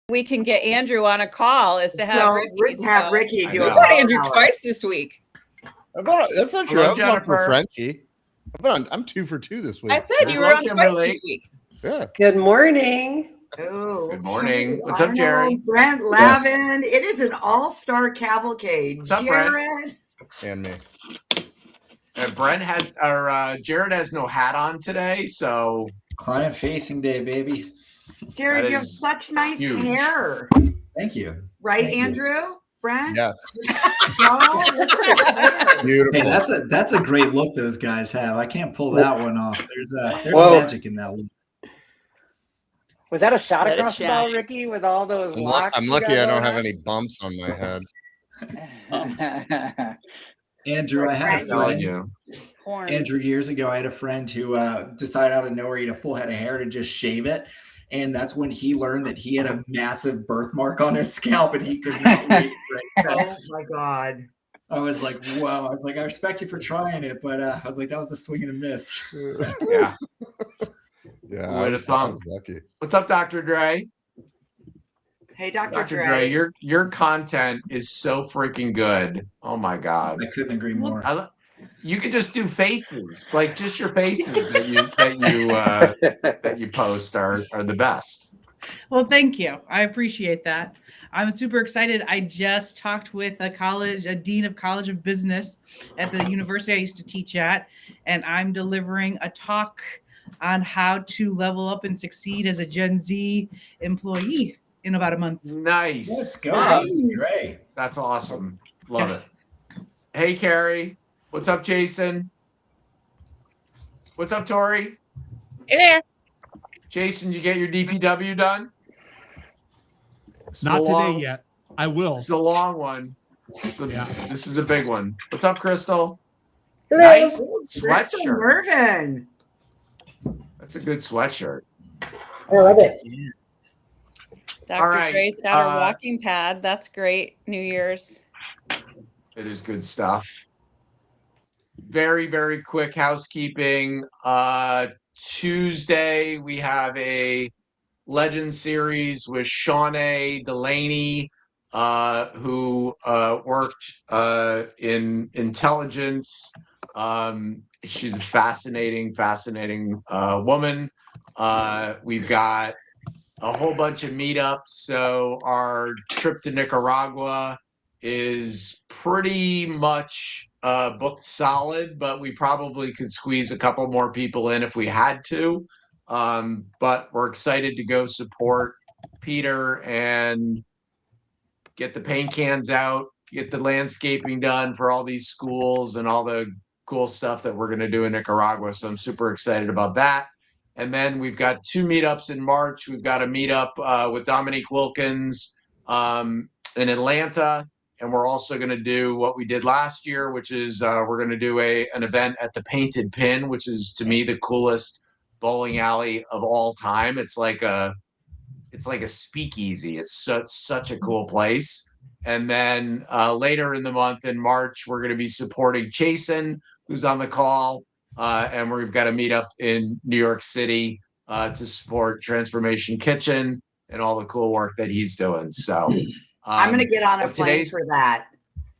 we can get Andrew on a call is to have Ricki do it. it. I've got Andrew twice this week. That's not true. Hello, I was on for Jennifer. Frenchie. I'm 2 for 2 this week. I said you were on twice this week. Yeah. Good morning. Oh, Good morning. What's up, Arnold, Jerry? Brent, Lavin. It is an all-star cavalcade. What's up, Jared? And me. Jared has no hat on today, so client-facing day, baby. Jared, you have such nice hair. Thank you. Right, Thank Andrew? You. Brent? Yes. Beautiful. Hey, that's a great look those guys have. I can't pull that one off. There's magic in that look. Was that a shot across the bow, Ricki, with all those locks? I'm lucky I don't have any bumps on my head. Andrew, I had a friend. Andrew, years ago, I had a friend who decided out of nowhere he had a full head of hair to just shave it. And that's when he learned that he had a massive birthmark on his scalp and he could not wait for it. Oh my God. I was like, whoa. I was like, I respect you for trying it, but I was like, that was a swing and a miss. Yeah. Yeah. I was lucky. What's up, Dr. Dre? Hey, Dr. Dre. Your content is so freaking good. Oh my God. I couldn't agree more. You could just do faces, like just your faces that you post are the best. Well, thank you. I appreciate that. I'm super excited. I just talked with a dean of College of Business at the university I used to teach at, and I'm delivering a talk on how to level up and succeed as a Gen Z employee in about a month. Nice. Let's go. Nice. Great. That's awesome. Love it. Hey, Carrie. What's up, Jason? What's up, Tori? Hey there. Jason, you get your DPW done? Not today yet. I will. It's a long one. So yeah. This is a big one. What's up, Crystal? Hello. Nice sweatshirt. Mervin. That's a good sweatshirt. I love it. Dr. Dre's got her walking pad. That's great. New Year's. It is good stuff. Very, very quick housekeeping. Tuesday, we have a Legend series with Shawnee Delaney, who worked in intelligence. She's a fascinating woman. We've got a whole bunch of meetups. So our trip to Nicaragua is pretty much booked solid, but we probably could squeeze a couple more people in if we had to. But we're excited to go support Peter and get the paint cans out, get the landscaping done for all these schools and all the cool stuff that we're going to do in Nicaragua. So I'm super excited about that. And then we've got 2 meetups in March. We've got a meetup with Dominique Wilkins in Atlanta. And we're also going to do what we did last year, which is we're going to do an event at the Painted Pin, which is, to me, the coolest bowling alley of all time. It's like a speakeasy. It's such a cool place. And then later in the month, in March, we're going to be supporting Chasen, who's on the call. And we've got a meetup in New York City to support Transformation Kitchen and all the cool work that he's doing. So I'm going to get on a plane for that.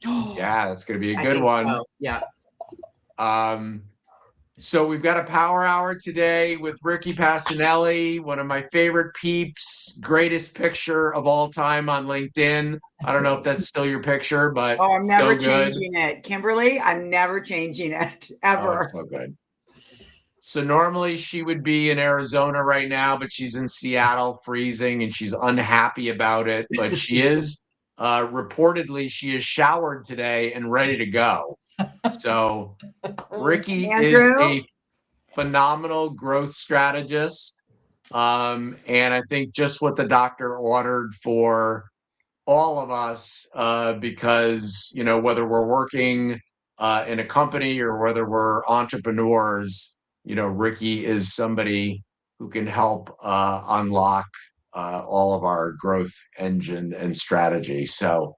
Yeah, that's going to be a good one. So. Yeah. So we've got a power hour today with Ricki Pasinelli, one of my favorite peeps, greatest picture of all time on LinkedIn. I don't know if that's still your picture, but I'm never changing it. Kimberly, I'm never changing it, ever. Oh, so good. So normally she would be in Arizona right now, but she's in Seattle freezing and she's unhappy about it. But she is, reportedly, she is showered today and ready to go. So Ricki is a phenomenal growth strategist. And I think just what the doctor ordered for all of us, because, you know, whether we're working in a company or whether we're entrepreneurs, you know, Ricki is somebody who can help unlock all of our growth engine and strategy. So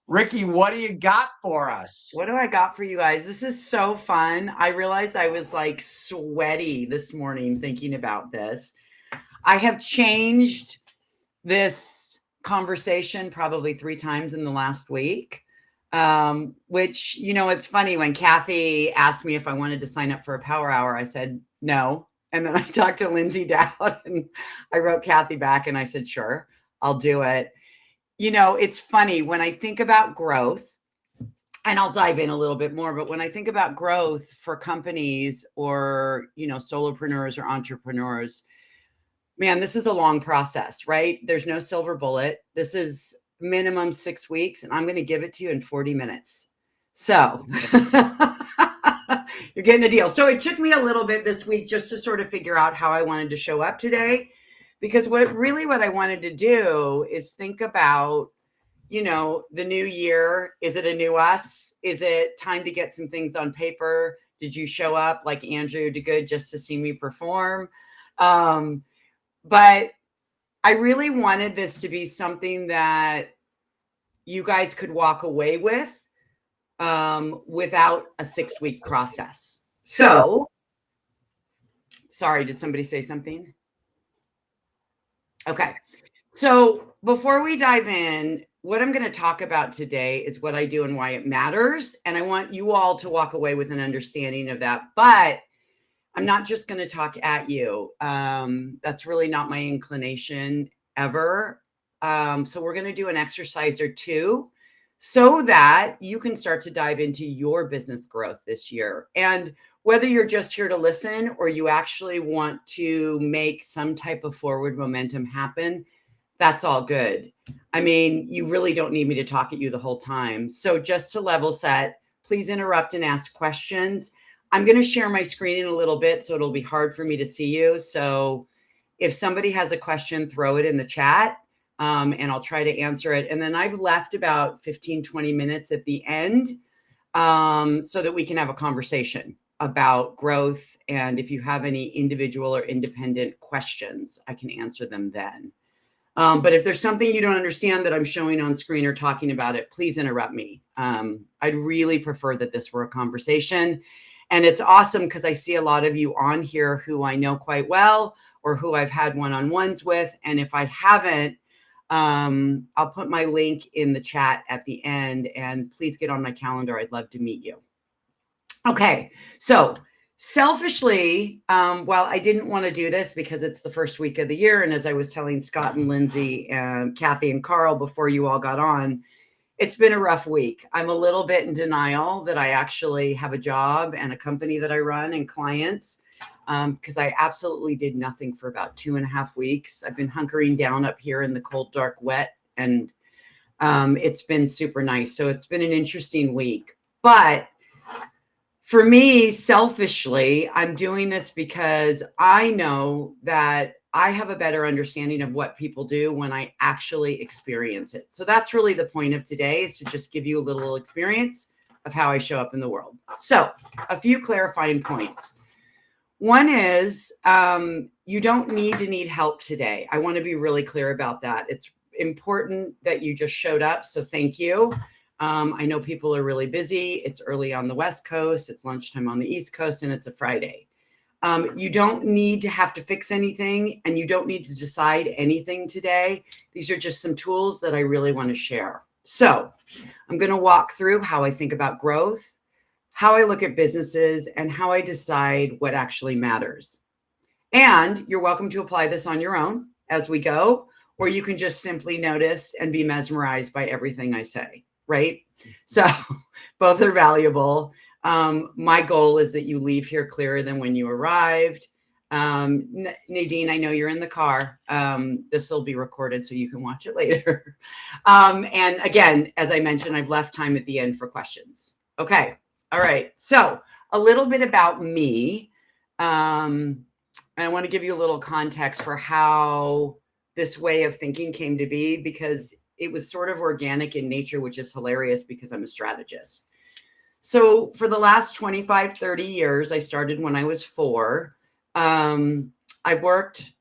Ricki, what do you got for us? What do I got for you guys? This is so fun. I realized I was like sweaty this morning thinking about this. I have changed this conversation probably 3 times in the last week. Which, you know, it's funny, when Kathy asked me if I wanted to sign up for a power hour, I said no. And then I talked to Lindsay Dowd and I wrote Kathy back and I said, sure, I'll do it. You know, it's funny when I think about growth, and I'll dive in a little bit more, but when I think about growth for companies or, you know, solopreneurs or entrepreneurs, man, this is a long process, right? There's no silver bullet. This is minimum 6 weeks, and I'm going to give it to you in 40 minutes. So you're getting a deal. So it took me a little bit this week just to sort of figure out how I wanted to show up today, because what I wanted to do is think about, you know, the new year. Is it a new us? Is it time to get some things on paper? Did you show up like Andrew did good just to see me perform? But I really wanted this to be something that you guys could walk away with without a 6-week process. So, sorry, did somebody say something? Okay. So before we dive in, what I'm going to talk about today is what I do and why it matters. And I want you all to walk away with an understanding of that. But I'm not just going to talk at you. That's really not my inclination ever. So we're going to do an exercise or two so that you can start to dive into your business growth this year. And whether you're just here to listen or you actually want to make some type of forward momentum happen, that's all good. I mean, you really don't need me to talk at you the whole time. So just to level set, please interrupt and ask questions. I'm going to share my screen in a little bit, so it'll be hard for me to see you. So if somebody has a question, throw it in the chat, and I'll try to answer it. And then I've left about 15, 20 minutes at the end so that we can have a conversation about growth. And if you have any individual or independent questions, I can answer them then. But if there's something you don't understand that I'm showing on screen or talking about it, please interrupt me. I'd really prefer that this were a conversation. And it's awesome because I see a lot of you on here who I know quite well or who I've had one-on-ones with. And if I haven't, I'll put my link in the chat at the end, and please get on my calendar. I'd love to meet you. Okay, so selfishly, while I didn't want to do this because it's the first week of the year, and as I was telling Scott and Lindsay and Kathy and Carl before you all got on, it's been a rough week. I'm a little bit in denial that I actually have a job and a company that I run and clients, because I absolutely did nothing for about 2.5 weeks. I've been hunkering down up here in the cold, dark, wet, and it's been super nice. So it's been an interesting week. But for me, selfishly, I'm doing this because I know that I have a better understanding of what people do when I actually experience it. So that's really the point of today, is to just give you a little experience of how I show up in the world. So a few clarifying points. One is you don't need help today. I want to be really clear about that. It's important that you just showed up. So thank you. I know people are really busy. It's early on the West Coast. It's lunchtime on the East Coast, and it's a Friday. You don't need to have to fix anything, and you don't need to decide anything today. These are just some tools that I really want to share. So I'm going to walk through how I think about growth, how I look at businesses, and how I decide what actually matters. And you're welcome to apply this on your own as we go, or you can just simply notice and be mesmerized by everything I say, right? So both are valuable. My goal is that you leave here clearer than when you arrived. Nadine, I know you're in the car. This will be recorded so you can watch it later. And again, as I mentioned, I've left time at the end for questions. Okay. All right. So a little bit about me. And I want to give you a little context for how this way of thinking came to be, because it was sort of organic in nature, which is hilarious because I'm a strategist. So for the last 25, 30 years, I started when I was 4. I've worked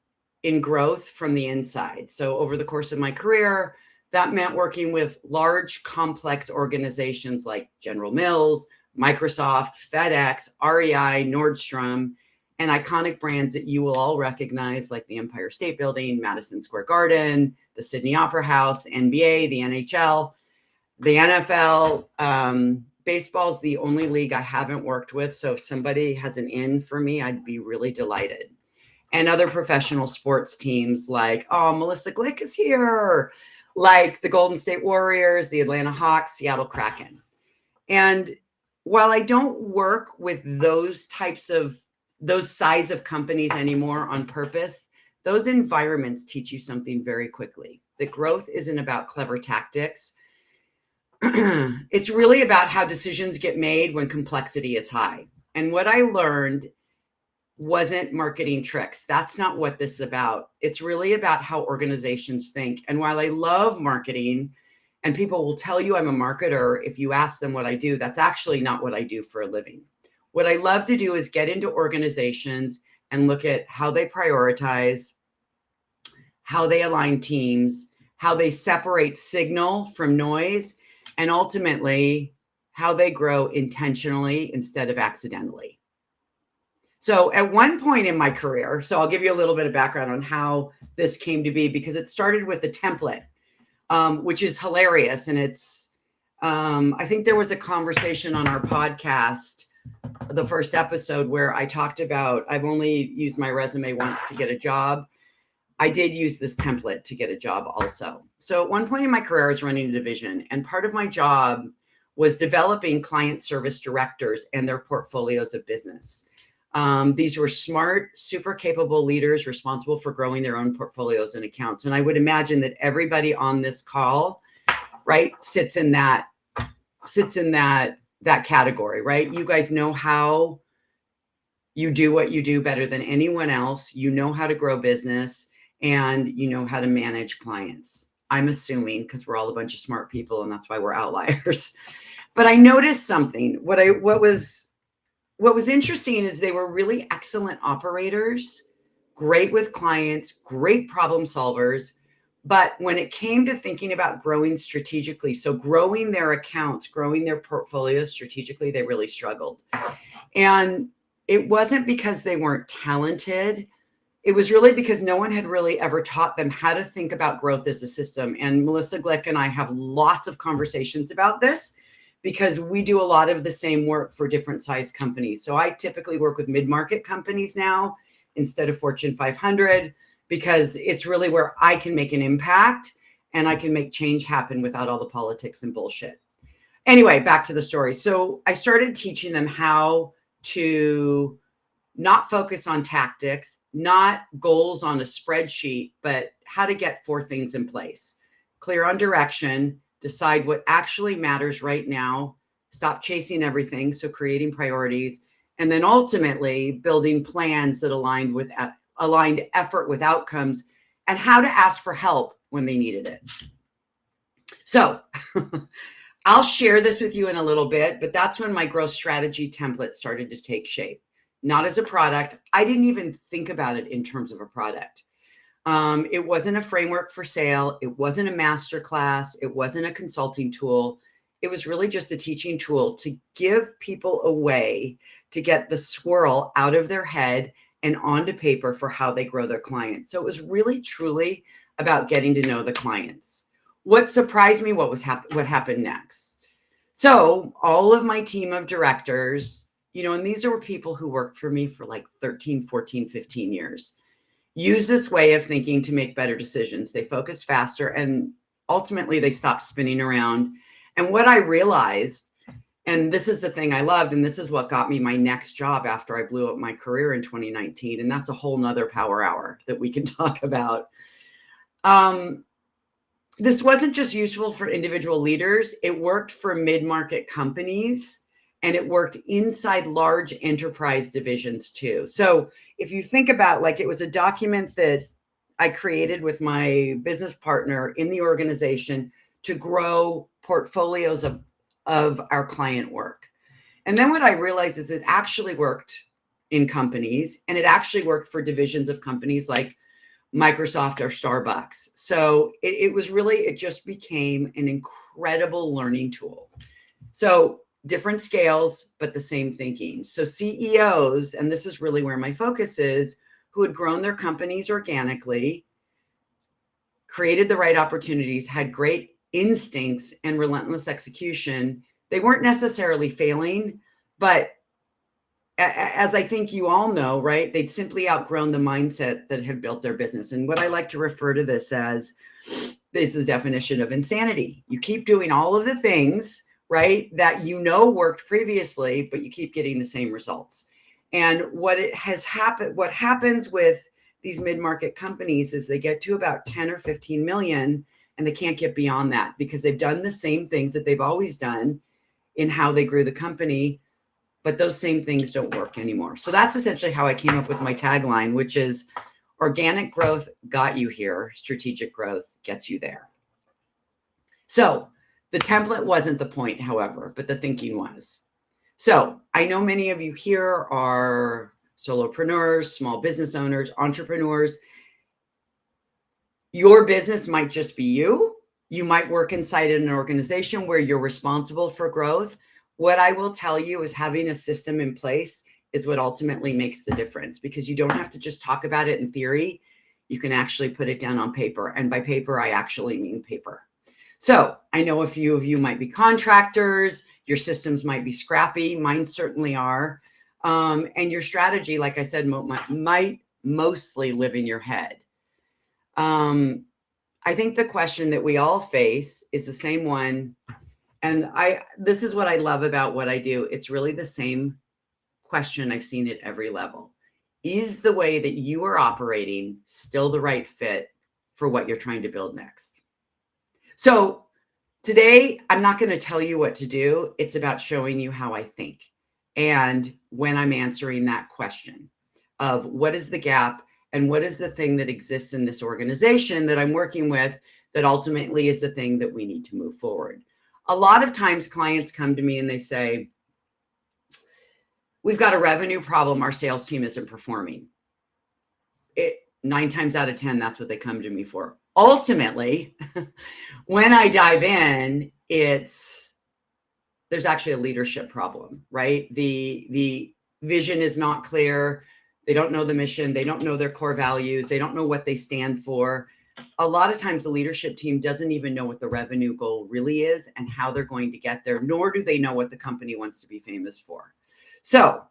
in growth from the inside. So over the course of my career, that meant working with large, complex organizations like General Mills, Microsoft, FedEx, REI, Nordstrom, and iconic brands that you will all recognize, like the Empire State Building, Madison Square Garden, the Sydney Opera House, NBA, the NHL, the NFL. Baseball's the only league I haven't worked with. So if somebody has an in for me, I'd be really delighted. And other professional sports teams like, oh, Melissa Glick is here, like the Golden State Warriors, the Atlanta Hawks, Seattle Kraken. And while I don't work with those size of companies anymore on purpose, those environments teach you something very quickly. That growth isn't about clever tactics. It's really about how decisions get made when complexity is high. And what I learned wasn't marketing tricks. That's not what this is about. It's really about how organizations think. And while I love marketing, and people will tell you I'm a marketer if you ask them what I do, that's actually not what I do for a living. What I love to do is get into organizations and look at how they prioritize, how they align teams, how they separate signal from noise, and ultimately how they grow intentionally instead of accidentally. So at one point in my career, so I'll give you a little bit of background on how this came to be, because it started with a template, which is hilarious. And it's, I think there was a conversation on our podcast, the first episode, where I talked about, I've only used my resume once to get a job. I did use this template to get a job also. So at one point in my career, I was running a division, and part of my job was developing client service directors and their portfolios of business. These were smart, super capable leaders responsible for growing their own portfolios and accounts. And I would imagine that everybody on this call, right, sits in that category, right? You guys know how you do what you do better than anyone else. You know how to grow business, and you know how to manage clients. I'm assuming, because we're all a bunch of smart people, and that's why we're outliers. But I noticed something. What was interesting is they were really excellent operators, great with clients, great problem solvers. But when it came to thinking about growing strategically, so growing their accounts, growing their portfolios strategically, they really struggled. And it wasn't because they weren't talented. It was really because no one had really ever taught them how to think about growth as a system. And Melissa Glick and I have lots of conversations about this, because we do a lot of the same work for different size companies. So I typically work with mid-market companies now instead of Fortune 500, because it's really where I can make an impact and I can make change happen without all the politics and bullshit. Anyway, back to the story. So I started teaching them how to not focus on tactics, not goals on a spreadsheet, but how to get 4 things in place. Clear on direction, decide what actually matters right now, stop chasing everything, so creating priorities, and then ultimately building plans that aligned effort with outcomes, and how to ask for help when they needed it. So I'll share this with you in a little bit, but that's when my growth strategy template started to take shape. Not as a product. I didn't even think about it in terms of a product. It wasn't a framework for sale. It wasn't a master class. It wasn't a consulting tool. It was really just a teaching tool to give people a way to get the swirl out of their head and onto paper for how they grow their clients. So it was really, truly about getting to know the clients. What surprised me, what happened next. So all of my team of directors, and these are people who worked for me for like 13, 14, 15 years, use this way of thinking to make better decisions. They focused faster, and ultimately they stopped spinning around. And what I realized, and this is the thing I loved, and this is what got me my next job after I blew up my career in 2019. And that's a whole nother power hour that we can talk about. This wasn't just useful for individual leaders. It worked for mid-market companies, and it worked inside large enterprise divisions too. So if you think about, like, it was a document that I created with my business partner in the organization to grow portfolios of our client work. And then what I realized is it actually worked in companies, and it actually worked for divisions of companies like Microsoft or Starbucks. So it just became an incredible learning tool. So different scales, but the same thinking. So CEOs, and this is really where my focus is, who had grown their companies organically, created the right opportunities, had great instincts and relentless execution. They weren't necessarily failing, but as I think you all know, right, they'd simply outgrown the mindset that had built their business. And what I like to refer to this as, this is the definition of insanity. You keep doing all of the things, right, that you know worked previously, but you keep getting the same results. And what happens with these mid-market companies is they get to about 10 or 15 million and they can't get beyond that because they've done the same things that they've always done in how they grew the company, but those same things don't work anymore. So that's essentially how I came up with my tagline, which is organic growth got you here, strategic growth gets you there. So the template wasn't the point, however, but the thinking was. So I know many of you here are solopreneurs, small business owners, entrepreneurs. Your business might just be you. You might work inside an organization where you're responsible for growth. What I will tell you is having a system in place is what ultimately makes the difference, because you don't have to just talk about it in theory. You can actually put it down on paper. And by paper, I actually mean paper. So I know a few of you might be contractors. Your systems might be scrappy. Mine certainly are. And your strategy, like I said, might mostly live in your head. I think the question that we all face is the same one. And this is what I love about what I do. It's really the same question I've seen at every level. Is the way that you are operating still the right fit for what you're trying to build next? So today, I'm not going to tell you what to do. It's about showing you how I think. And when I'm answering that question of what is the gap and what is the thing that exists in this organization that I'm working with that ultimately is the thing that we need to move forward. A lot of times clients come to me and they say, we've got a revenue problem. Our sales team isn't performing. 9 times out of 10, that's what they come to me for. Ultimately, when I dive in, there's actually a leadership problem, right? The vision is not clear. They don't know the mission. They don't know their core values. They don't know what they stand for. A lot of times the leadership team doesn't even know what the revenue goal really is and how they're going to get there, nor do they know what the company wants to be famous for. So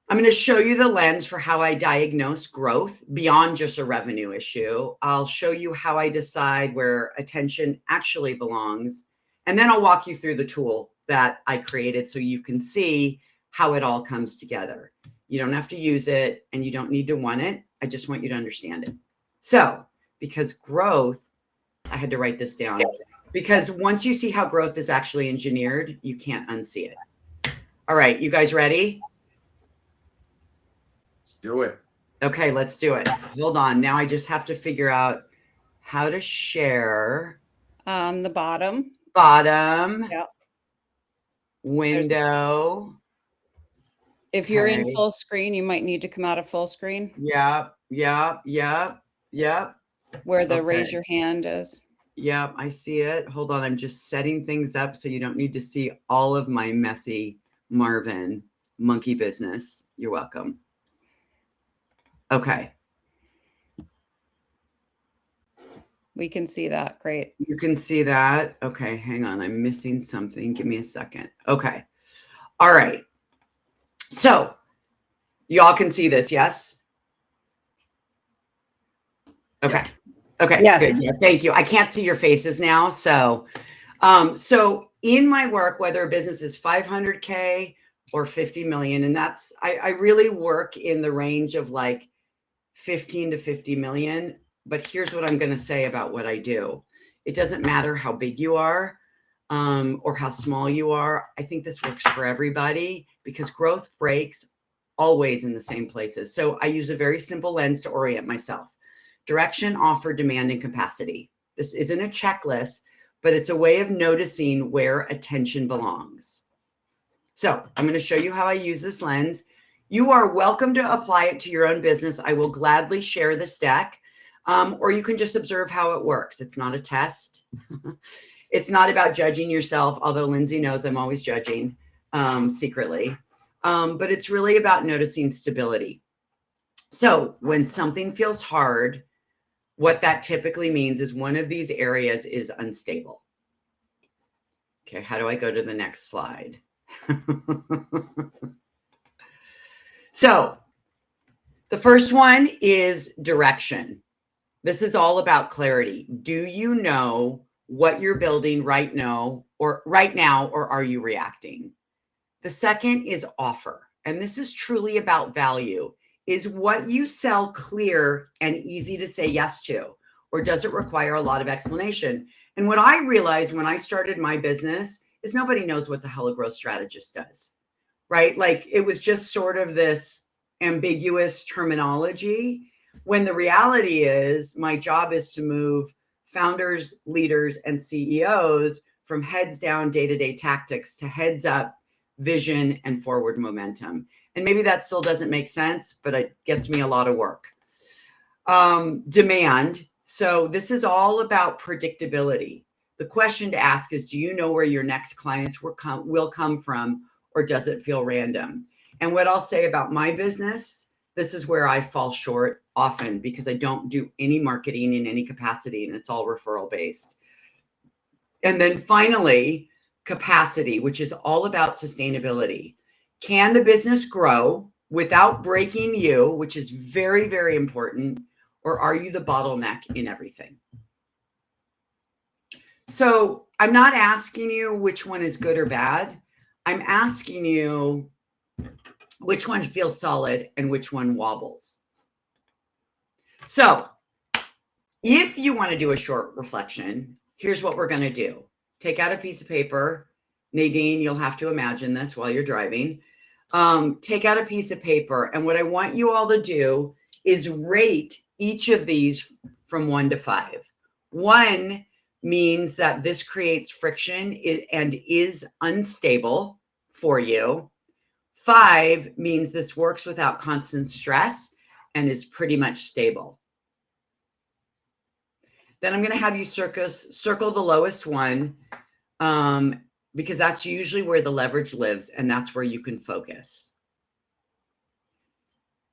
I'm going to show you the lens for how I diagnose growth beyond just a revenue issue. I'll show you how I decide where attention actually belongs. And then I'll walk you through the tool that I created so you can see how it all comes together. You don't have to use it and you don't need to want it. I just want you to understand it. So, because growth, I had to write this down, because once you see how growth is actually engineered, you can't unsee it. All right, you guys ready? Let's do it. Okay, let's do it. Hold on. Now I just have to figure out how to share. The bottom. Yep. Window. If you're in full screen, you might need to come out of full screen. Yep. Where the raise your hand is. Yep, I see it. Hold on. I'm just setting things up so you don't need to see all of my messy Marvin monkey business. You're welcome. Okay. We can see that. Great. You can see that. Okay, hang on. I'm missing something. Give me a second. Okay. All right. So y'all can see this, yes? Okay. Yes. Okay. Yes. Good. Yeah, thank you. I can't see your faces now. So, so in my work, whether a business is 500K or 50 million, and I really work in the range of like 15 to 50 million. But here's what I'm going to say about what I do. It doesn't matter how big you are or how small you are. I think this works for everybody because growth breaks always in the same places. So I use a very simple lens to orient myself. Direction, offer, demand, and capacity. This isn't a checklist, but it's a way of noticing where attention belongs. So I'm going to show you how I use this lens. You are welcome to apply it to your own business. I will gladly share this deck. Or you can just observe how it works. It's not a test. It's not about judging yourself, although Lindsay knows I'm always judging secretly. But it's really about noticing stability. So when something feels hard, what that typically means is one of these areas is unstable. Okay, how do I go to the next slide? So the first one is direction. This is all about clarity. Do you know what you're building right now, or are you reacting? The second is offer. And this is truly about value. Is what you sell clear and easy to say yes to, or does it require a lot of explanation? And what I realized when I started my business is nobody knows what the hell a growth strategist does, right? Like it was just sort of this ambiguous terminology, when the reality is my job is to move founders, leaders, and CEOs from heads down day-to-day tactics to heads up vision and forward momentum. And maybe that still doesn't make sense, but it gets me a lot of work. Demand. So this is all about predictability. The question to ask is, do you know where your next clients will come from, or does it feel random? And what I'll say about my business, this is where I fall short often, because I don't do any marketing in any capacity, and it's all referral based. And then finally, capacity, which is all about sustainability. Can the business grow without breaking you, which is very, very important, or are you the bottleneck in everything? So I'm not asking you which one is good or bad. I'm asking you which one feels solid and which one wobbles. So if you want to do a short reflection, here's what we're going to do. Take out a piece of paper. Nadine, you'll have to imagine this while you're driving. Take out a piece of paper. And what I want you all to do is rate each of these from 1 to 5. 1 means that this creates friction and is unstable for you. 5 means this works without constant stress and is pretty much stable. Then I'm going to have you circle the lowest one, because that's usually where the leverage lives, and that's where you can focus.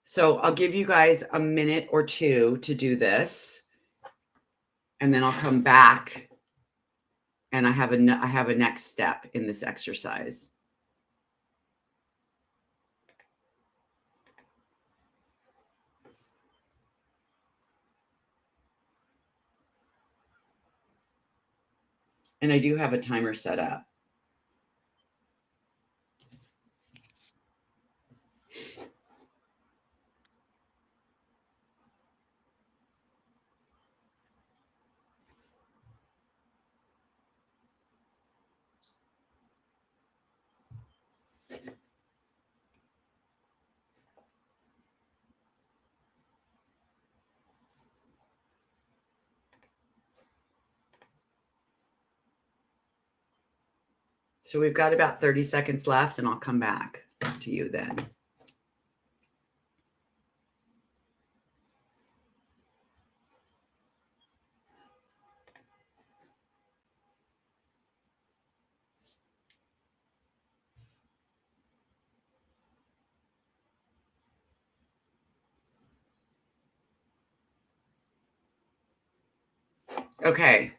So I'll give you guys a minute or two to do this, and then I'll come back and I have a next step in this exercise. And I do have a timer set up. So we've got about 30 seconds left, and I'll come back to you then. Okay.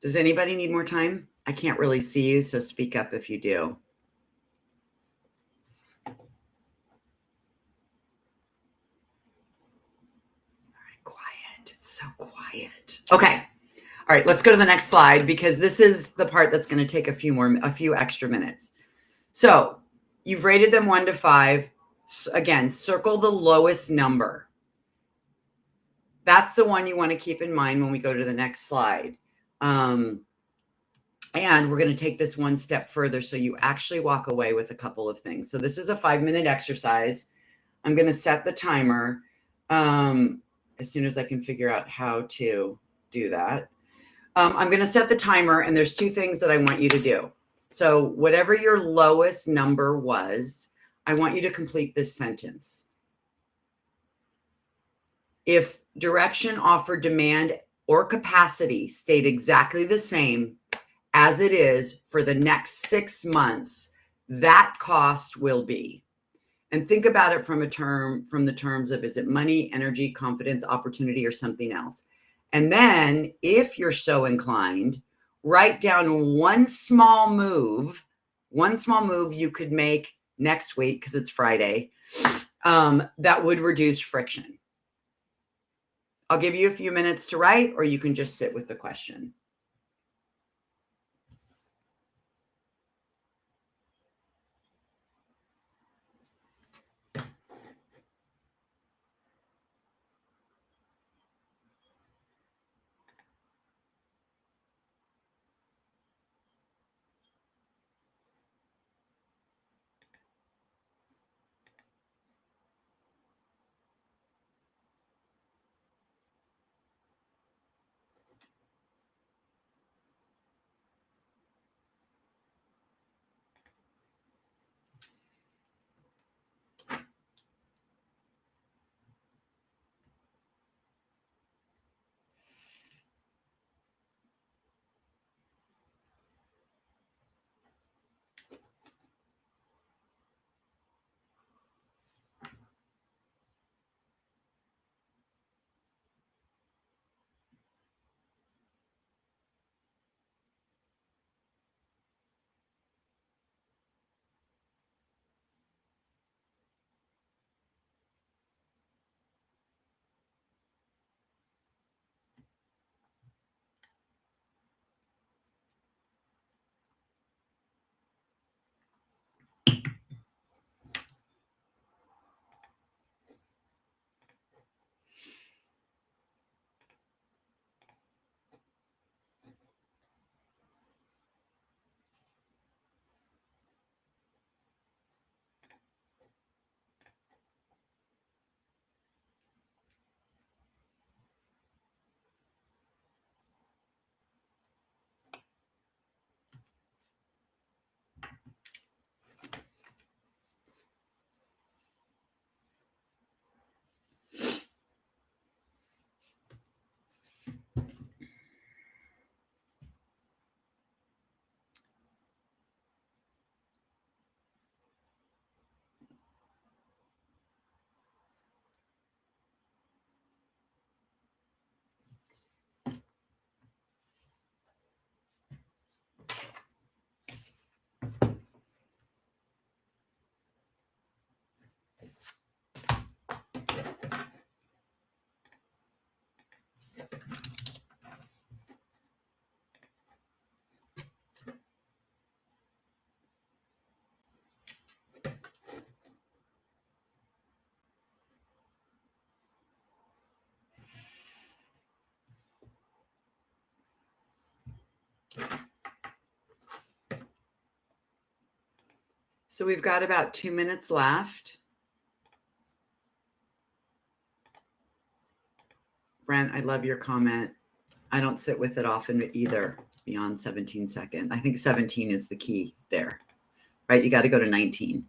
Does anybody need more time? I can't really see you, so speak up if you do. All right, quiet. It's so quiet. Okay. All right, let's go to the next slide, because this is the part that's going to take a few extra minutes. So you've rated them 1 to 5. Again, circle the lowest number. That's the one you want to keep in mind when we go to the next slide. And we're going to take this one step further, so you actually walk away with a couple of things. So this is a 5-minute exercise. I'm going to set the timer as soon as I can figure out how to do that. I'm going to set the timer, and there's 2 things that I want you to do. So whatever your lowest number was, I want you to complete this sentence. If direction, offer, demand, or capacity stayed exactly the same as it is for the next 6 months, that cost will be. And think about it from the terms of, is it money, energy, confidence, opportunity, or something else? And then if you're so inclined, write down one small move you could make next week, because it's Friday, that would reduce friction. I'll give you a few minutes to write, or you can just sit with the question. So we've got about 2 minutes left. Brent, I love your comment. I don't sit with it often either, beyond 17 seconds. I think 17 is the key there, right? You got to go to 19.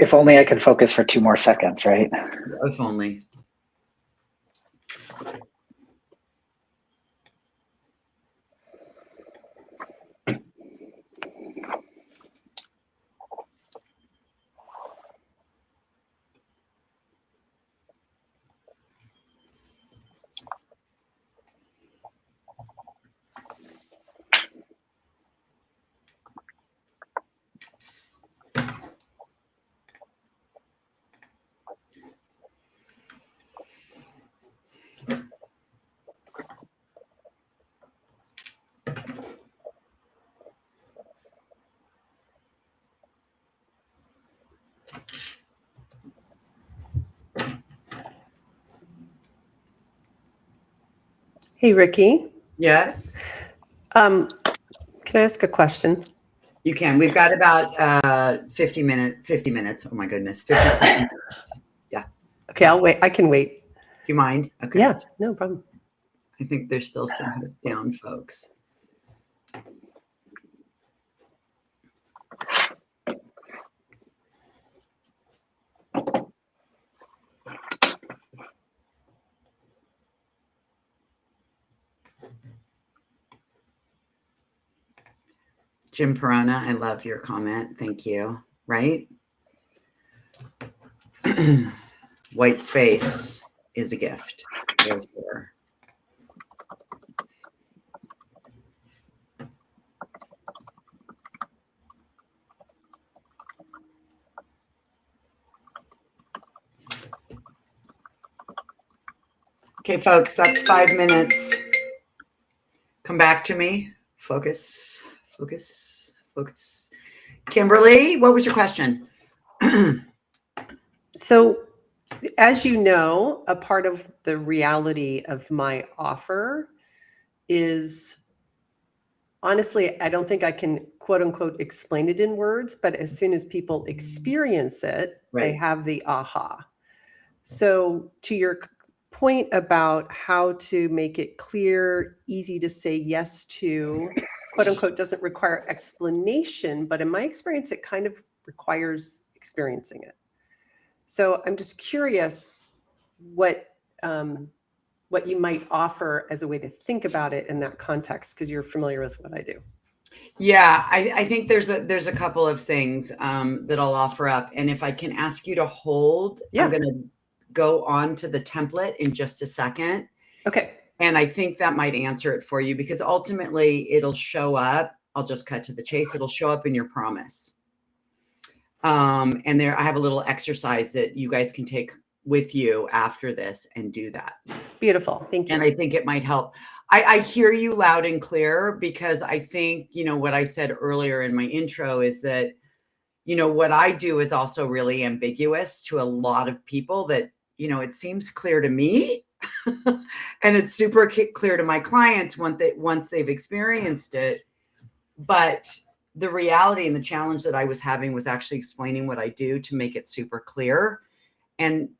If only I could focus for 2 more seconds, right? If only. Hey, Ricki. Yes. Can I ask a question? You can. We've got about 50 minutes. Oh my goodness. 50 seconds. Yeah. Okay, I'll wait. I can wait. Do you mind? Okay. Yeah, no problem. I think there's still some heads down, folks. Jim Perona, I love your comment. Thank you. Right? White space is a gift. For sure. Okay, folks, that's 5 minutes. Come back to me. Focus, focus, focus. Kimberly, what was your question? So, as you know, a part of the reality of my offer is, honestly, I don't think I can quote unquote explain it in words, but as soon as people experience it, they have the aha. So to your point about how to make it clear, easy to say yes to, quote unquote, doesn't require explanation, but in my experience, it kind of requires experiencing it. So I'm just curious what you might offer as a way to think about it in that context, because you're familiar with what I do. Yeah, I think there's a couple of things that I'll offer up. And if I can ask you to hold, I'm going to go on to the template in just a second. Okay. And I think that might answer it for you, because ultimately it'll show up. I'll just cut to the chase. It'll show up in your promise. And there, I have a little exercise that you guys can take with you after this and do that. Beautiful. Thank you. And I think it might help. I hear you loud and clear, because I think, you know, what I said earlier in my intro is that, you know, what I do is also really ambiguous to a lot of people, that, you know, it seems clear to me and it's super clear to my clients once they've experienced it. But the reality and the challenge that I was having was actually explaining what I do to make it super clear. And,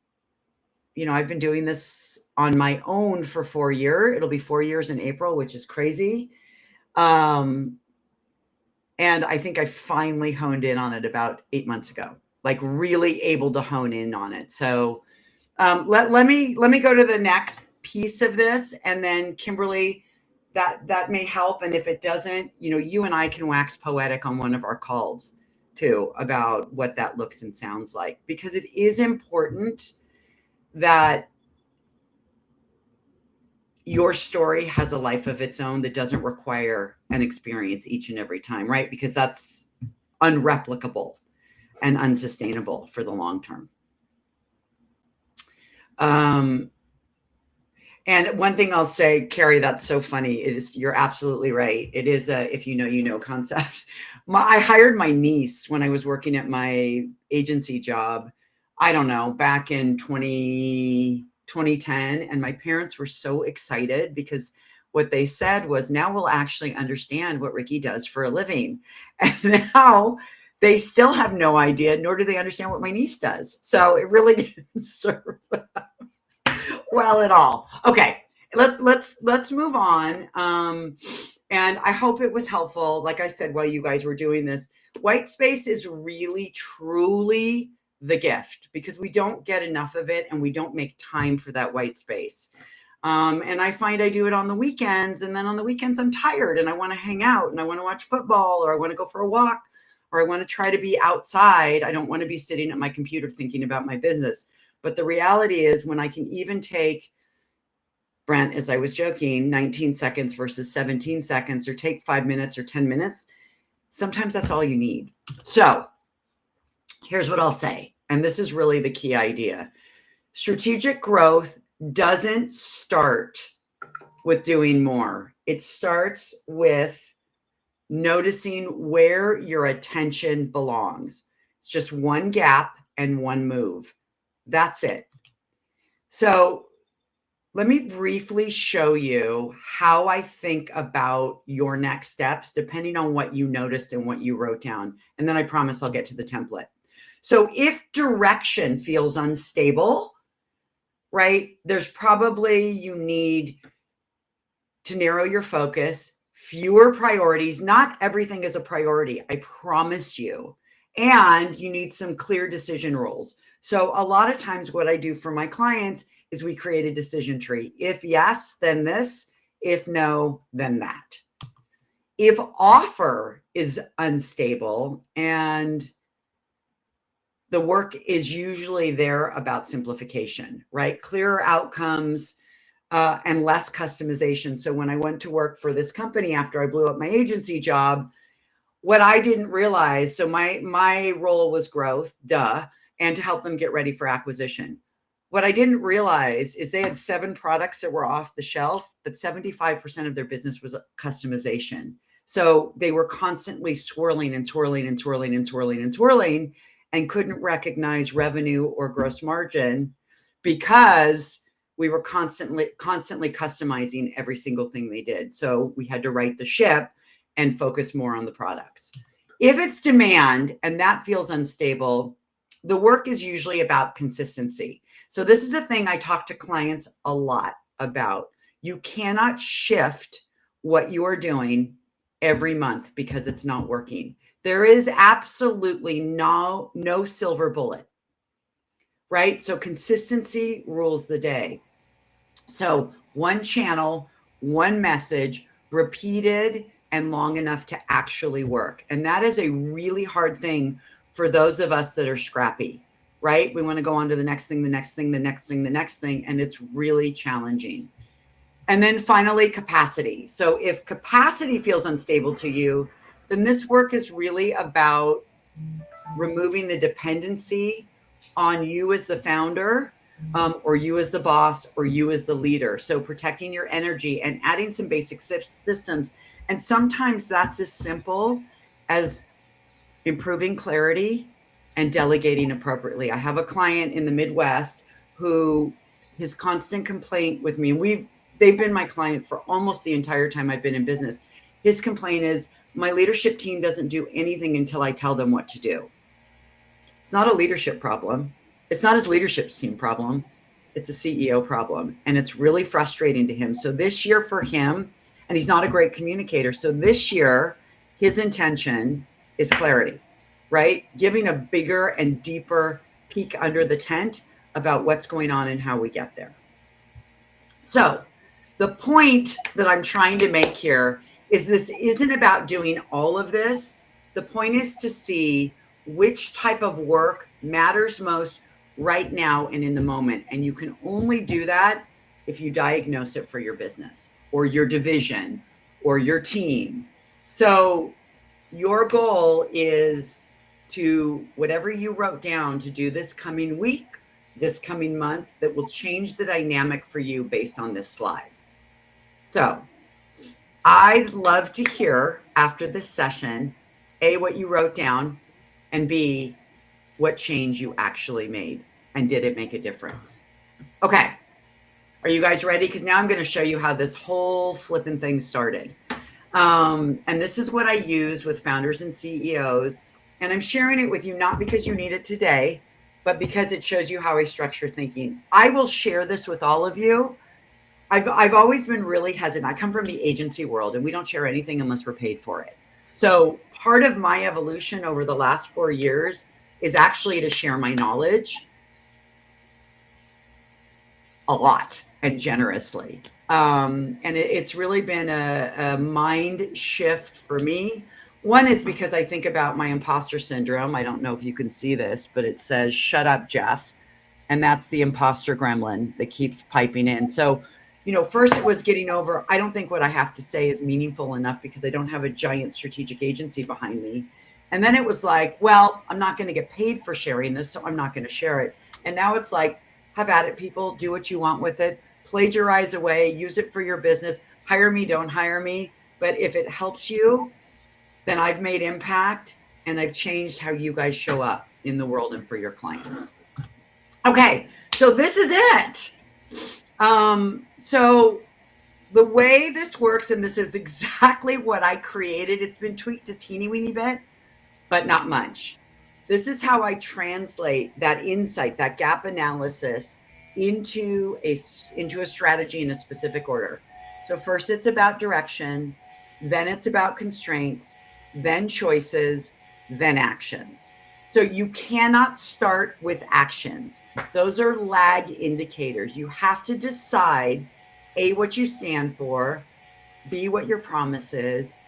you know, I've been doing this on my own for 4 years. It'll be 4 years in April, which is crazy. And I think I finally honed in on it about 8 months ago, like really able to hone in on it. So let me go to the next piece of this, and then Kimberly, that may help. And if it doesn't, you know, you and I can wax poetic on one of our calls too about what that looks and sounds like, because it is important that your story has a life of its own that doesn't require an experience each and every time, right? Because that's unreplicable and unsustainable for the long term. And one thing I'll say, Carrie, that's so funny, is you're absolutely right. It is a if you know, you know concept. I hired my niece when I was working at my agency job, I don't know, back in 2010. And my parents were so excited, because what they said was, now we'll actually understand what Ricki does for a living. And now they still have no idea, nor do they understand what my niece does. So it really didn't serve them well at all. Okay, let's move on. And I hope it was helpful. Like I said, while you guys were doing this, white space is really, truly the gift, because we don't get enough of it, and we don't make time for that white space. And I find I do it on the weekends, and then on the weekends I'm tired and I want to hang out and I want to watch football, or I want to go for a walk, or I want to try to be outside. I don't want to be sitting at my computer thinking about my business. But the reality is, when I can even take, Brent, as I was joking, 19 seconds versus 17 seconds, or take 5 minutes or 10 minutes, sometimes that's all you need. So here's what I'll say. And this is really the key idea. Strategic growth doesn't start with doing more. It starts with noticing where your attention belongs. It's just one gap and one move. That's it. So let me briefly show you how I think about your next steps, depending on what you noticed and what you wrote down. And then I promise I'll get to the template. So if direction feels unstable, right, there's probably, you need to narrow your focus, fewer priorities. Not everything is a priority, I promise you. And you need some clear decision rules. So a lot of times what I do for my clients is we create a decision tree. If yes, then this. If no, then that. If offer is unstable, and the work is usually there about simplification, right? Clearer outcomes and less customization. So when I went to work for this company after I blew up my agency job, what I didn't realize, so my role was growth, and to help them get ready for acquisition. What I didn't realize is they had 7 products that were off the shelf, but 75% of their business was customization. So they were constantly swirling and swirling and swirling and swirling and swirling, and couldn't recognize revenue or gross margin because we were constantly customizing every single thing they did. So we had to right the ship and focus more on the products. If it's demand and that feels unstable, the work is usually about consistency. So this is a thing I talk to clients a lot about. You cannot shift what you are doing every month because it's not working. There is absolutely no silver bullet, right? So consistency rules the day. So one channel, one message, repeated and long enough to actually work. And that is a really hard thing for those of us that are scrappy, right? We want to go on to the next thing, the next thing, the next thing, the next thing. And it's really challenging. And then finally, capacity. So if capacity feels unstable to you, then this work is really about removing the dependency on you as the founder, or you as the boss, or you as the leader. So protecting your energy and adding some basic systems. And sometimes that's as simple as improving clarity and delegating appropriately. I have a client in the Midwest who his constant complaint with me, and they've been my client for almost the entire time I've been in business. His complaint is, my leadership team doesn't do anything until I tell them what to do. It's not a leadership problem. It's not his leadership team problem. It's a CEO problem. And it's really frustrating to him. So this year for him, and he's not a great communicator. So this year, his intention is clarity, right? Giving a bigger and deeper peek under the tent about what's going on and how we get there. So the point that I'm trying to make here is this isn't about doing all of this. The point is to see which type of work matters most right now and in the moment. And you can only do that if you diagnose it for your business or your division or your team. So your goal is to, whatever you wrote down to do this coming week, this coming month, that will change the dynamic for you based on this slide. So I'd love to hear after this session, A, what you wrote down, and B, what change you actually made, and did it make a difference? Okay, are you guys ready? Because now I'm going to show you how this whole flipping thing started. And this is what I use with founders and CEOs, and I'm sharing it with you not because you need it today, but because it shows you how I structure thinking. I will share this with all of you. I've always been really hesitant. I come from the agency world, and we don't share anything unless we're paid for it. So part of my evolution over the last 4 years is actually to share my knowledge a lot and generously. And it's really been a mind shift for me. One is because I think about my imposter syndrome. I don't know if you can see this, but it says, "Shut up, Jeff." And that's the imposter gremlin that keeps piping in. So, first it was getting over, I don't think what I have to say is meaningful enough because I don't have a giant strategic agency behind me. And then it was like, well, I'm not going to get paid for sharing this, so I'm not going to share it. And now it's like, have at it, people. Do what you want with it. Plagiarize away. Use it for your business. Hire me, don't hire me. But if it helps you, then I've made impact and I've changed how you guys show up in the world and for your clients. Okay, so this is it. So the way this works, and this is exactly what I created. It's been tweaked a teeny weeny bit, but not much. This is how I translate that insight, that gap analysis into a strategy in a specific order. So first it's about direction, then it's about constraints, then choices, then actions. So you cannot start with actions. Those are lag indicators. You have to decide, A, what you stand for, B, what your promise is,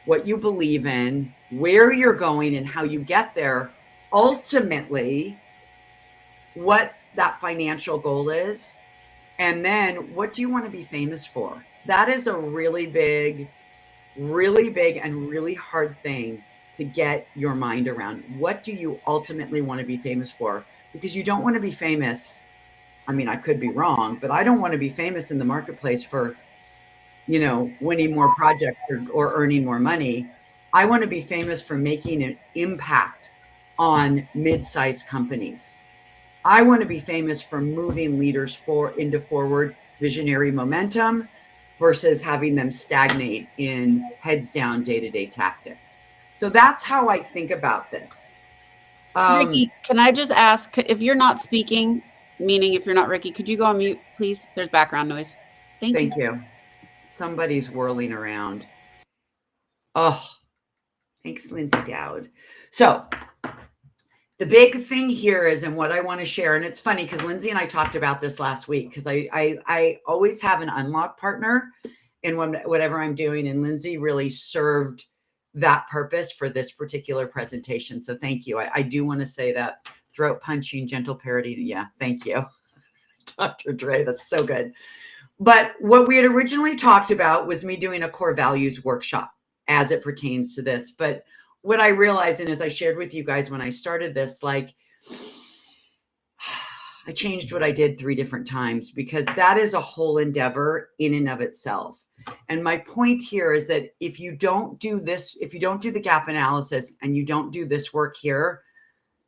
what you believe in, where you're going and how you get there, ultimately what that financial goal is, and then what do you want to be famous for? That is a really big and really hard thing to get your mind around. What do you ultimately want to be famous for? Because you don't want to be famous. I mean, I could be wrong, but I don't want to be famous in the marketplace for, winning more projects or earning more money. I want to be famous for making an impact on mid-sized companies. I want to be famous for moving leaders into forward visionary momentum versus having them stagnate in heads down day-to-day tactics. So that's how I think about this. Ricki, can I just ask, if you're not speaking, meaning if you're not Ricki, could you go on mute, please? There's background noise. Thank you. Somebody's whirling around. Oh, thanks, Lindsay Dowd. So the big thing here is, and what I want to share, and it's funny because Lindsay and I talked about this last week, because I always have an unlock partner in whatever I'm doing, and Lindsay really served that purpose for this particular presentation. So thank you. I do want to say that throat punching, gentle parody. Yeah, thank you, Dr. Dre. That's so good. But what we had originally talked about was me doing a core values workshop as it pertains to this. But what I realized, and as I shared with you guys when I started this, like, I changed what I did 3 different times, because that is a whole endeavor in and of itself. And my point here is that if you don't do this, if you don't do the gap analysis and you don't do this work here,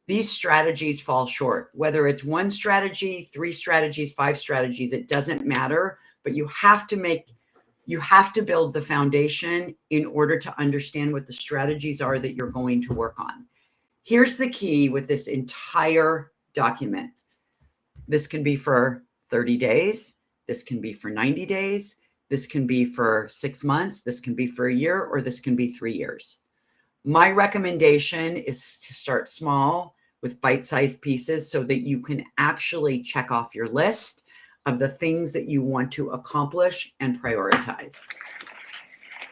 these strategies fall short. Whether it's 1 strategy, 3 strategies, 5 strategies, it doesn't matter, but you have to build the foundation in order to understand what the strategies are that you're going to work on. Here's the key with this entire document. This can be for 30 days. This can be for 90 days. This can be for 6 months. This can be for a year, or this can be 3 years. My recommendation is to start small with bite-sized pieces so that you can actually check off your list of the things that you want to accomplish and prioritize.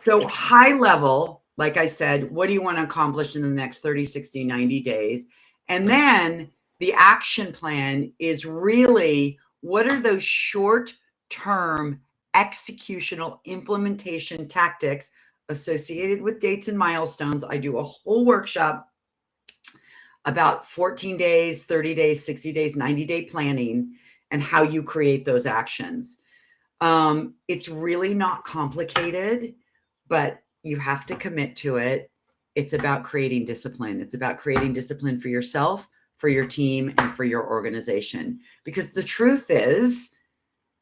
So high level, like I said, what do you want to accomplish in the next 30, 60, 90 days? And then the action plan is really, what are those short-term executional implementation tactics associated with dates and milestones? I do a whole workshop about 14 days, 30 days, 60 days, 90-day planning, and how you create those actions. It's really not complicated, but you have to commit to it. It's about creating discipline. It's about creating discipline for yourself, for your team, and for your organization. Because the truth is,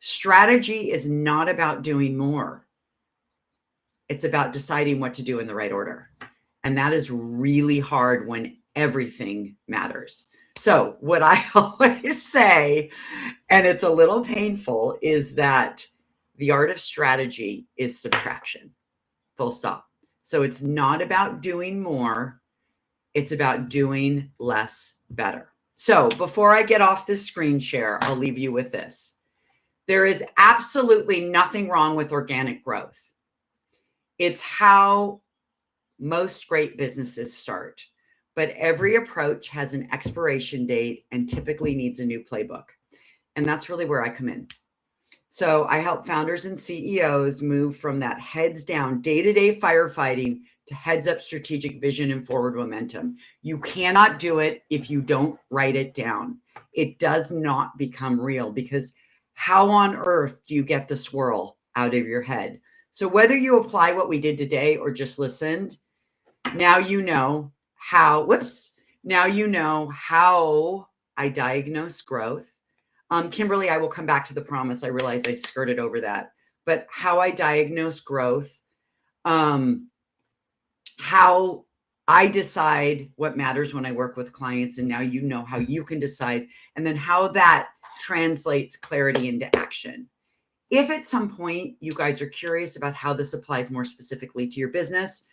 strategy is not about doing more. It's about deciding what to do in the right order. And that is really hard when everything matters. So what I always say, and it's a little painful, is that the art of strategy is subtraction, full stop. So it's not about doing more. It's about doing less better. So before I get off this screen share, I'll leave you with this. There is absolutely nothing wrong with organic growth. It's how most great businesses start. But every approach has an expiration date and typically needs a new playbook. And that's really where I come in. So I help founders and CEOs move from that heads down day-to-day firefighting to heads up strategic vision and forward momentum. You cannot do it if you don't write it down. It does not become real, because how on earth do you get the swirl out of your head? So whether you apply what we did today or just listened, now you know how, now you know how I diagnose growth. Kimberly, I will come back to the promise. I realize I skirted over that, but how I diagnose growth, how I decide what matters when I work with clients, and now you know how you can decide, and then how that translates clarity into action. If at some point you guys are curious about how this applies more specifically to your business,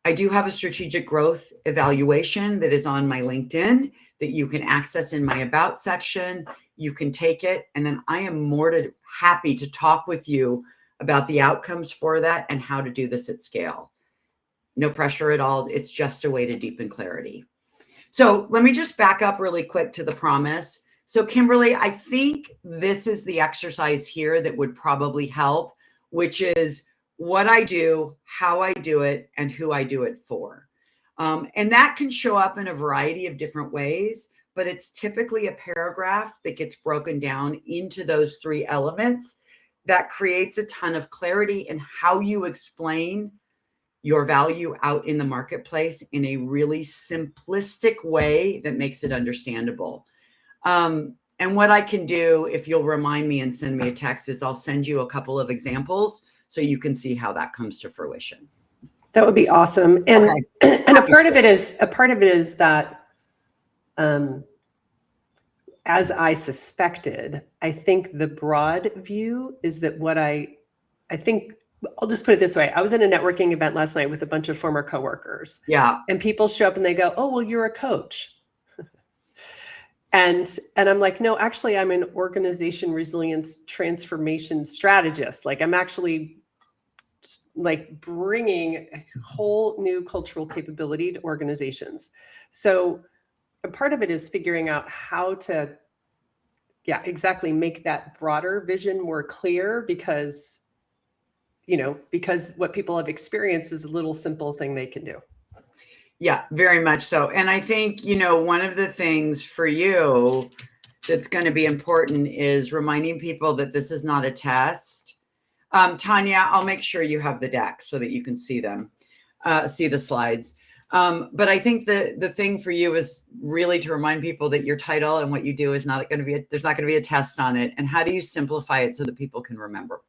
I do have a strategic growth evaluation that is on my LinkedIn that you can access in my About section. You can take it, and then I am more than happy to talk with you about the outcomes for that and how to do this at scale. no pressure at all. It's just a way to deepen clarity. So let me just back up really quick to the promise. So Kimberly, I think this is the exercise here that would probably help, which is what I do, how I do it, and who I do it for. And that can show up in a variety of different ways, but it's typically a paragraph that gets broken down into those 3 elements that creates a ton of clarity in how you explain your value out in the marketplace in a really simplistic way that makes it understandable. And what I can do, if you'll remind me and send me a text, is I'll send you a couple of examples so you can see how that comes to fruition. That would be awesome. And okay. And a part of it is that, as I suspected, I think the broad view is that what I think, I'll just put it this way. I was in a networking event last night with a bunch of former coworkers. Yeah. And people show up and they go, "Oh, well, you're a coach." And I'm like, "No, actually, I'm an organization resilience transformation strategist. Like, I'm actually like bringing a whole new cultural capability to organizations." So a part of it is figuring out how to, exactly make that broader vision more clear, because what people have experienced is a little simple thing they can do. Yeah, very much so. And I think, one of the things for you that's going to be important is reminding people that this is not a test. Tanya, I'll make sure you have the deck so that you can see them, see the slides. But I think the thing for you is really to remind people that your title and what you do is not going to be, there's not going to be a test on it. And how do you simplify it so that people can remember?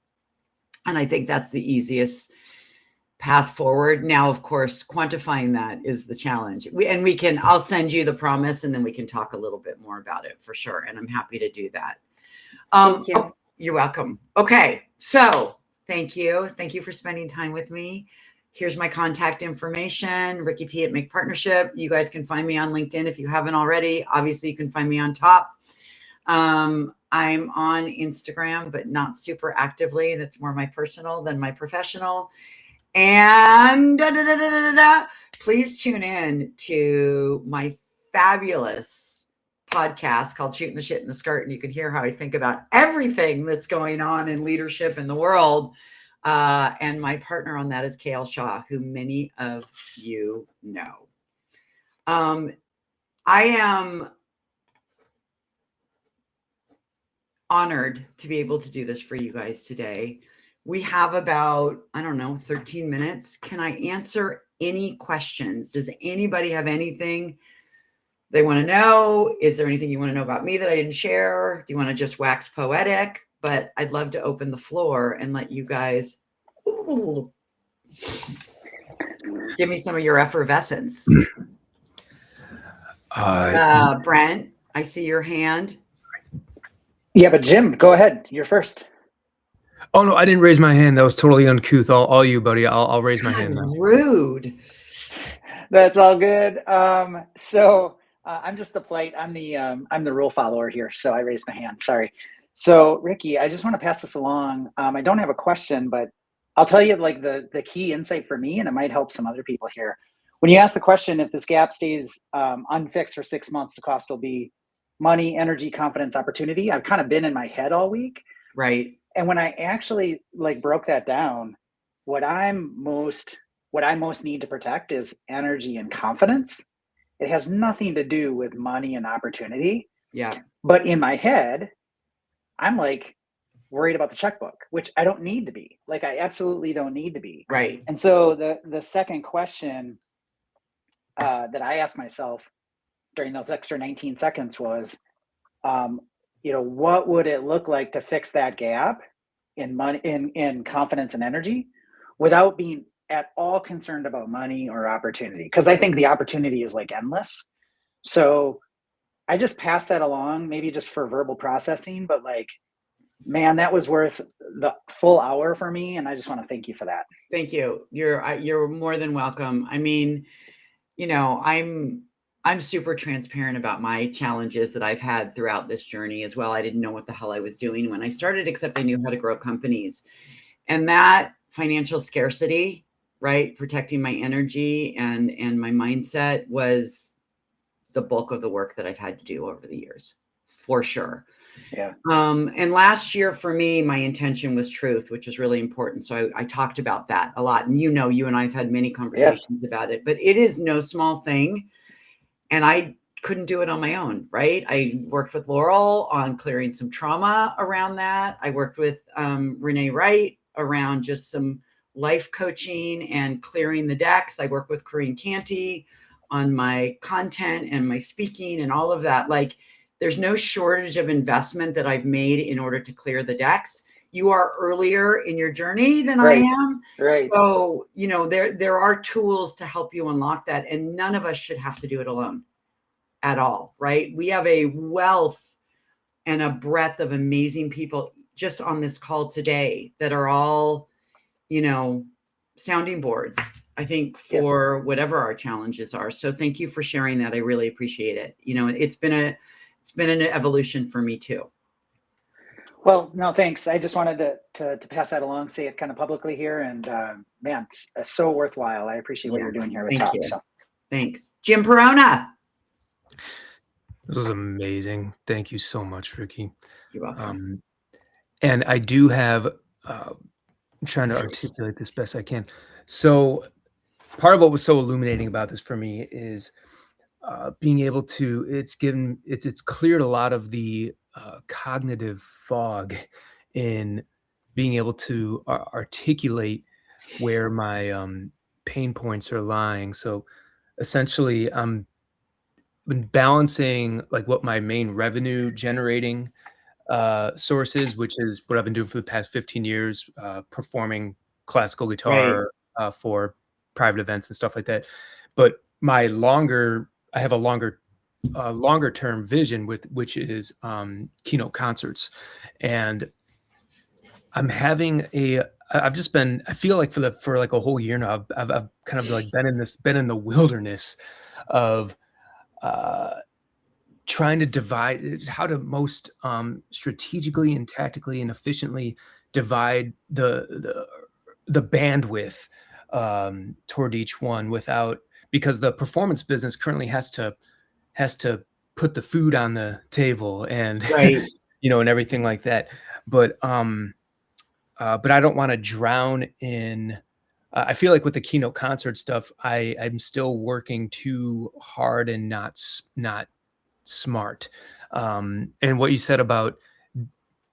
And I think that's the easiest path forward. Now, of course, quantifying that is the challenge. I'll send you the promise and then we can talk a little bit more about it for sure. And I'm happy to do that. Thank you. Oh, you're welcome. Okay. So thank you. Thank you for spending time with me. Here's my contact information, Ricki P at Make Partnership. You guys can find me on LinkedIn if you haven't already. Obviously, you can find me on top. I'm on Instagram, but not super actively. And it's more my personal than my professional. And please tune in to my fabulous podcast called Shooting the Shit in the Skirt. And you can hear how I think about everything that's going on in leadership in the world. And my partner on that is Kale Shaw, who many of you know. I am honored to be able to do this for you guys today. We have about, 13 minutes. Can I answer any questions? Does anybody have anything they want to know? Is there anything you want to know about me that I didn't share? Do you want to just wax poetic? But I'd love to open the floor and let you guys give me some of your effervescence. Brent, I see your hand. Yeah, but Jim, go ahead. You're first. Oh no, I didn't raise my hand. That was totally uncouth. All you, buddy. I'll raise my hand now. Rude. That's all good. So I'm just the plate. I'm the rule follower here, so I raised my hand. Sorry. So Ricki, I just want to pass this along. I don't have a question, but I'll tell you like the key insight for me, and it might help some other people here. When you ask the question, if this gap stays unfixed for 6 months, the cost will be money, energy, confidence, opportunity. I've kind of been in my head all week. Right. And when I actually broke that down, what I most need to protect is energy and confidence. It has nothing to do with money and opportunity. Yeah. But in my head, I'm worried about the checkbook, which I don't need to be. I absolutely don't need to be. Right. And so the second question that I asked myself during those extra 19 seconds was, what would it look like to fix that gap in money, in confidence and energy, without being at all concerned about money or opportunity? Because I think the opportunity is endless. So I just pass that along, maybe just for verbal processing, but man, that was worth the full hour for me. And I just want to thank you for that. Thank you. You're more than welcome. I mean, I'm super transparent about my challenges that I've had throughout this journey as well. I didn't know what the hell I was doing when I started, except I knew how to grow companies. And that financial scarcity right? Protecting my energy and my mindset was the bulk of the work that I've had to do over the years, for sure. Yeah. And last year for me, my intention was truth, which was really important. So I talked about that a lot. And you and I have had many conversations about it, but it is no small thing. And I couldn't do it on my own, right? I worked with Laurel on clearing some trauma around that. I worked with Renee Wright around just some life coaching and clearing the decks. I worked with Corinne Canty on my content and my speaking and all of that. Like, there's no shortage of investment that I've made in order to clear the decks. You are earlier in your journey than I am. Right. So, there are tools to help you unlock that. And none of us should have to do it alone at all, right? We have a wealth and a breadth of amazing people just on this call today that are all, sounding boards, I think, for whatever our challenges are. So thank you for sharing that. I really appreciate it. It's been an evolution for me too. Well, no, thanks. I just wanted to pass that along, say it kind of publicly here. And man, it's so worthwhile. I appreciate what you're doing here with Thank Top. you. So. Thanks. Jim Perona. This was amazing. Thank you so much, Ricki. You're welcome. And I do have, I'm trying to articulate this best I can. So part of what was so illuminating about this for me is being able to, it's cleared a lot of the cognitive fog in being able to articulate where my pain points are lying. So essentially, I'm been balancing like what my main revenue generating source is, which is what I've been doing for the past 15 years, performing classical guitar for private events and stuff like that. But I have a longer term vision which is keynote concerts. And I'm having I feel like for like a whole year now, I've kind of like been in the wilderness of trying to divide how to most strategically and tactically and efficiently divide the bandwidth toward each one because the performance business currently has to put the food on the table and and everything like that. But I don't want to drown in. I feel like with the keynote concert stuff, I'm still working too hard and not smart. And what you said about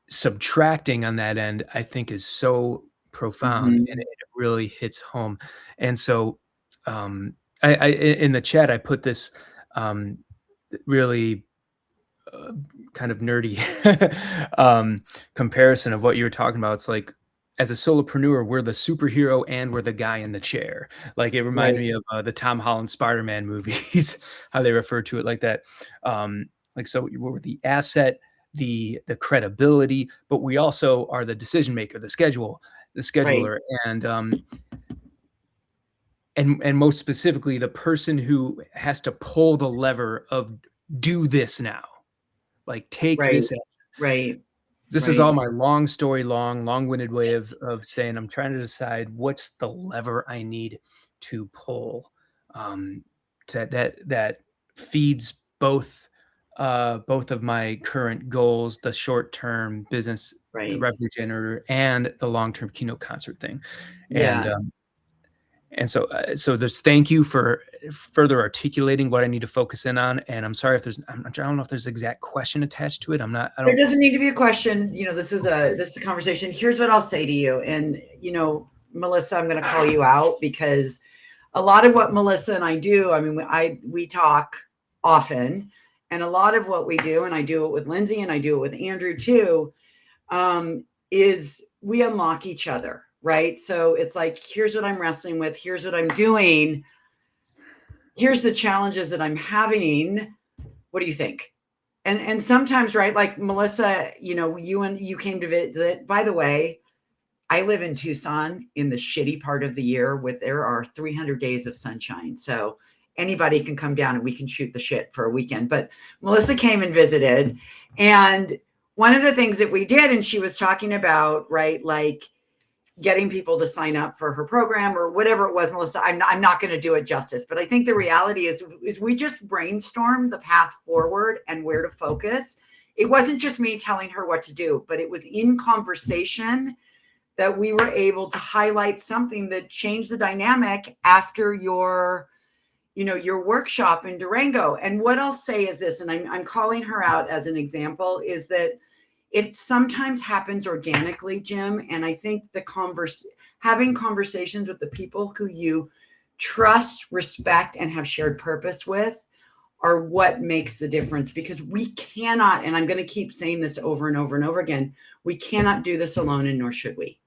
subtracting on that end, I think is so profound and it really hits home. And so I in the chat, I put this really kind of nerdy comparison of what you were talking about. It's like, as a solopreneur, we're the superhero and we're the guy in the chair. Like, it reminded me of the Tom Holland Spider-Man movies, how they refer to it like that. So we're the asset, the credibility, but we also are the decision maker, the scheduler, and most specifically, the person who has to pull the lever of do this now, like take this action. This is all my long-winded way of saying I'm trying to decide what's the lever I need to pull that feeds both of my current goals, the short-term business, the revenue generator, and the long-term keynote concert thing. And so there's thank you for further articulating what I need to focus in on. And I'm sorry if I don't know if there's an exact question attached to it. There doesn't need to be a question. This is a conversation. Here's what I'll say to you. And, Melissa, I'm going to call you out because a lot of what Melissa and I do, we talk often, and a lot of what we do, and I do it with Lindsay and I do it with Andrew too, is we unlock each other. Right. So it's like, here's what I'm wrestling with. Here's what I'm doing. Here's the challenges that I'm having. What do you think? And sometimes, right, like Melissa, you came to visit. By the way, I live in Tucson in the shitty part of the year there are 300 days of sunshine. So anybody can come down and we can shoot the shit for a weekend. But Melissa came and visited. And one of the things that we did, and she was talking about, right, like, getting people to sign up for her program or whatever it was, Melissa. I'm not going to do it justice, but I think the reality is we just brainstormed the path forward and where to focus. It wasn't just me telling her what to do, but it was in conversation that we were able to highlight something that changed the dynamic after your workshop in Durango. And what I'll say is this, and I'm calling her out as an example, is that it sometimes happens organically, Jim. And I think having conversations with the people who you trust, respect, and have shared purpose with are what makes the difference, because we cannot, and I'm going to keep saying this over and over and over again, we cannot do this alone, and nor should we.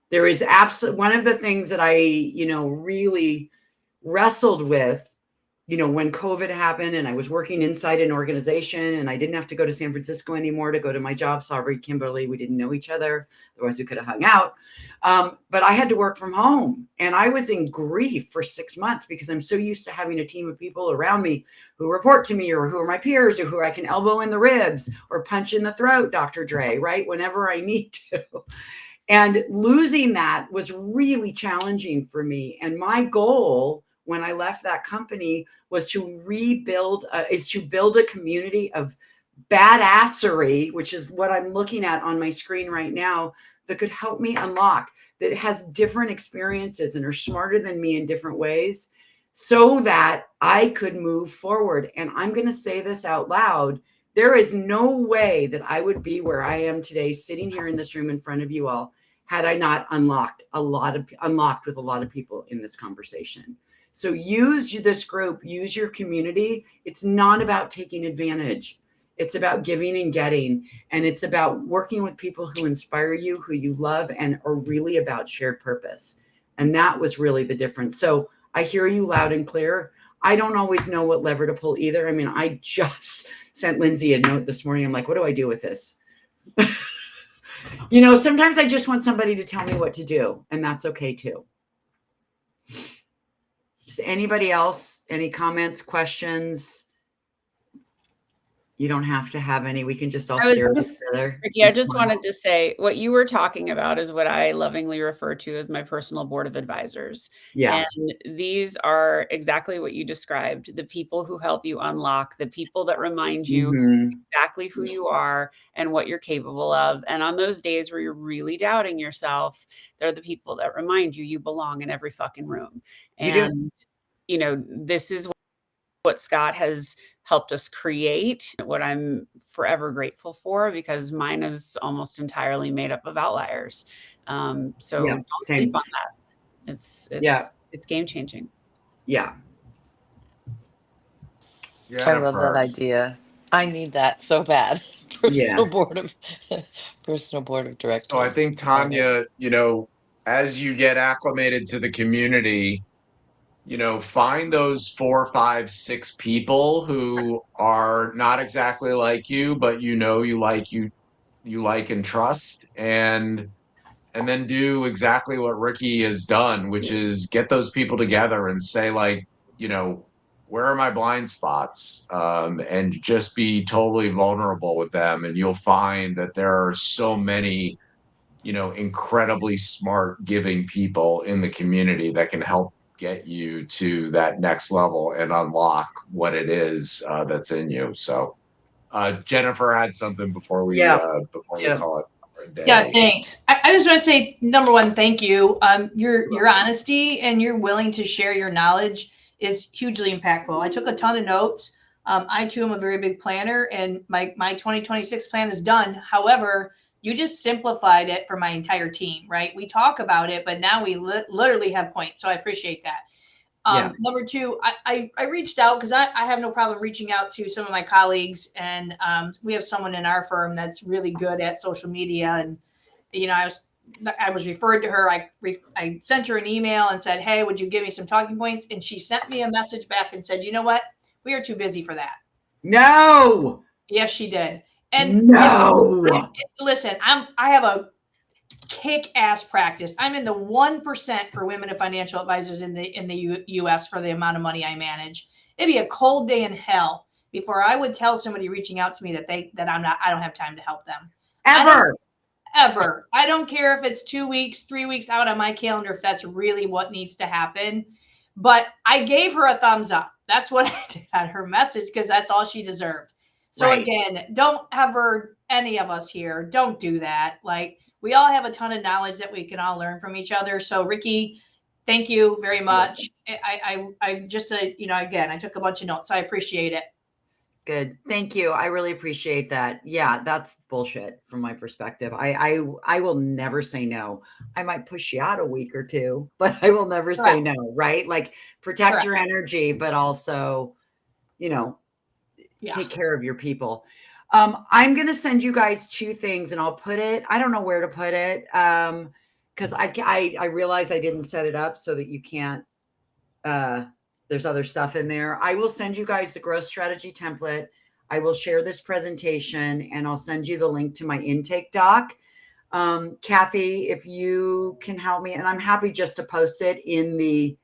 There is one of the things that I, really wrestled with, when COVID happened and I was working inside an organization and I didn't have to go to San Francisco anymore to go to my job. Sorry, Kimberly, we didn't know each other. Otherwise we could have hung out. But I had to work from home, and I was in grief for 6 months because I'm so used to having a team of people around me who report to me, or who are my peers, or who I can elbow in the ribs or punch in the throat, Dr. Dre, right? Whenever I need to. And losing that was really challenging for me. And my goal when I left that company was to build a community of badassery, which is what I'm looking at on my screen right now, that could help me unlock, that has different experiences and are smarter than me in different ways, so that I could move forward. And I'm going to say this out loud. There is no way that I would be where I am today, sitting here in this room in front of you all, had I not unlocked with a lot of people in this conversation. So use this group, use your community. It's not about taking advantage. It's about giving and getting. And it's about working with people who inspire you, who you love, and are really about shared purpose. And that was really the difference. So I hear you loud and clear. I don't always know what lever to pull either. I mean, I just sent Lindsay a note this morning. I'm like, what do I do with this? Sometimes I just want somebody to tell me what to do, and that's okay too. Does anybody else, any comments, questions? You don't have to have any. We can just all stare at each other. Ricki, I just wanted to say what you were talking about is what I lovingly refer to as my personal board of advisors. Yeah. And these are exactly what you described, the people who help you unlock, the people that remind you exactly who you are and what you're capable of. And on those days where you're really doubting yourself, they're the people that remind you belong in every fucking room. And, this is what Scott has helped us create, what I'm forever grateful for, because mine is almost entirely made up of outliers. Don't sleep on that. It's game changing. Yeah. I love that idea. I need that so bad. Personal board of directors. So I think, Tanya, as you get acclimated to the community, find those 4, 5, 6 people who are not exactly like you, but you like and trust, and then do exactly what Ricki has done, which is get those people together and say, like, where are my blind spots? And just be totally vulnerable with them. And you'll find that there are so many, incredibly smart, giving people in the community that can help get you to that next level and unlock what it is that's in you. So Jennifer had something before we call it for a day. Yeah, thanks. I just want to say, number one, thank you. Your honesty and you're willing to share your knowledge is hugely impactful. I took a ton of notes. I too am a very big planner, and my 2026 plan is done. However, you just simplified it for my entire team, right? We talk about it, but now we literally have points. So I appreciate that. Number two, I reached out because I have no problem reaching out to some of my colleagues, and we have someone in our firm that's really good at social media. And, I was referred to her. I sent her an email and said, hey, would you give me some talking points? And she sent me a message back and said, you know what? We are too busy for that. No. Yes, she did. And listen, I have a kick-ass practice. I'm in the 1% for women and financial advisors in the U.S. for the amount of money I manage. It'd be a cold day in hell before I would tell somebody reaching out to me that I don't have time to help them. Ever. ever. I don't care if it's 2 weeks, 3 weeks out on my calendar, if that's really what needs to happen. But I gave her a thumbs up. That's what I did on her message because that's all she deserved. So Right. again, don't ever, any of us here, don't do that. Like, we all have a ton of knowledge that we can all learn from each other. So Ricki, thank you very much. I just, again, I took a bunch of notes. So I appreciate it. Good. Thank you. I really appreciate that. Yeah, that's bullshit from my perspective. I will never say no. I might push you out a week or two, but I will never say no, right? Like, protect your energy, but also, take care of your people. I'm going to send you guys 2 things and I'll put it, I don't know where to put it. Cause I realized I didn't set it up so that you can't, there's other stuff in there. I will send you guys the growth strategy template. I will share this presentation and I'll send you the link to my intake doc. Kathy, if you can help me, and I'm happy just to post it in the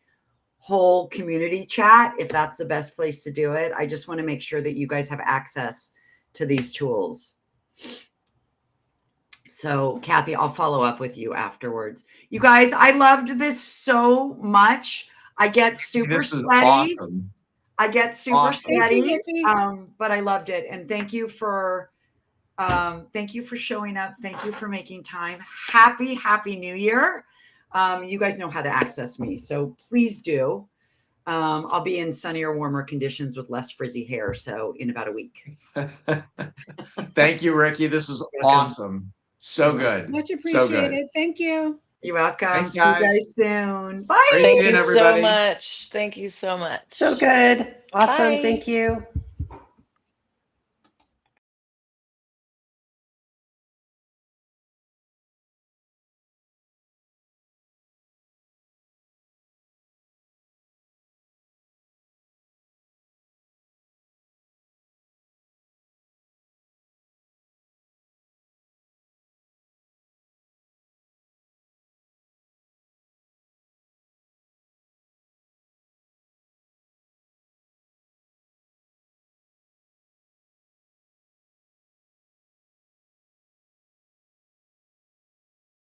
whole community chat, if that's the best place to do it. I just want to make sure that you guys have access to these tools. So Kathy, I'll follow up with you afterwards. You guys, I loved this so much. I get super sweaty. Awesome. I get super sweaty, but I loved it. And thank you for showing up. Thank you for making time. Happy New Year. You guys know how to access me, so please do. I'll be in sunnier, warmer conditions with less frizzy hair. So in about a week. Thank you, Ricki. This was awesome. So good. Much appreciated. So good. Thank you. You're welcome. Thanks, See you guys soon. Bye. Thank you so much. Thank you so much. So good. Awesome. Bye. Thank you.